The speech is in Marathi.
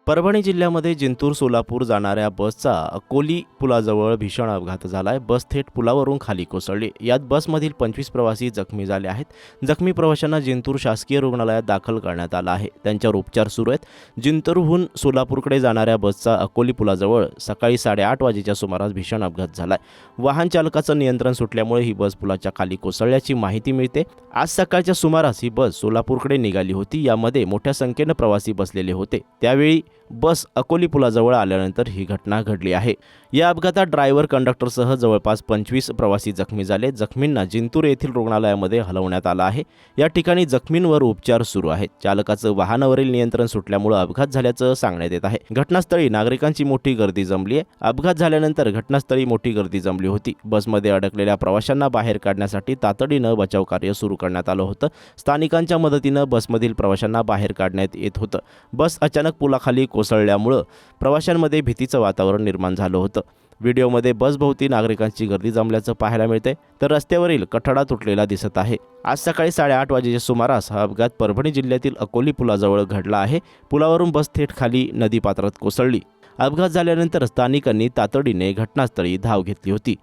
परभणी जिल्ह्यामध्ये जिंतूर सोलापूर जाणाऱ्या बसचा अकोली पुलाजवळ भीषण अपघात झालाय। बस थेट पुलावरून खाली कोसळली। यात बसमधील 25 प्रवासी जखमी झाले आहेत। जखमी प्रवाशांना जिंतूर शासकीय रुग्णालयात दाखल करण्यात आलं आहे। त्यांच्यावर उपचार सुरू आहेत। जिंतूरहून सोलापूरकडे जाणाऱ्या बसचा अकोली पुलाजवळ सकाळी 8:30 वाजेच्या सुमारास भीषण अपघात झालाय। वाहन चालकाचं नियंत्रण सुटल्यामुळे ही बस पुलाच्या खाली कोसळल्याची माहिती मिळते। आज सकाळच्या सुमारास ही बस सोलापूरकडे निघाली होती। यामध्ये मोठ्या संख्येने प्रवासी बसलेले होते। त्यावेळी बस अकोली पुलाजवळ आल्यानंतर ही घटना घडली आहे। या अपघातात ड्रायव्हर कंडक्टरसह जवळपास 25 प्रवासी जखमी झाले। जखमींना जिंतूर येथील रुग्णालयामध्ये हलवण्यात आलं आहे। या ठिकाणी जखमींवर उपचार सुरू आहेत। चालकाचं वाहनावरील नियंत्रण सुटल्यामुळे अपघात झाल्याचं सांगण्यात येत आहे। घटनास्थळी नागरिकांची मोठी गर्दी जमली आहे। अपघात झाल्यानंतर घटनास्थळी मोठी गर्दी जमली होती। बसमध्ये अडकलेल्या प्रवाशांना बाहेर काढण्यासाठी तातडीनं बचाव कार्य सुरू करण्यात आलं होतं। स्थानिकांच्या मदतीनं बसमधील प्रवाशांना बाहेर काढण्यात येत होतं। बस अचानक पुलाखाली कोसळल्यामुळे प्रवाशांमध्ये भीतीचं वातावरण निर्माण झालं होतं। व्हिडिओमध्ये बसभोवती नागरिकांची गर्दी जमल्याचं पाहायला मिळते, तर रस्त्यावरील कठडा तुटलेला दिसत आहे। आज सकाळी 8:30 वाजेच्या सुमारास हा अपघात परभणी जिल्ह्यातील अकोली पुलाजवळ घडला आहे। पुलावरून बस थेट खाली नदीपात्रात कोसळली। अपघात झाल्यानंतर स्थानिकांनी तातडीने घटनास्थळी धाव घेतली होती।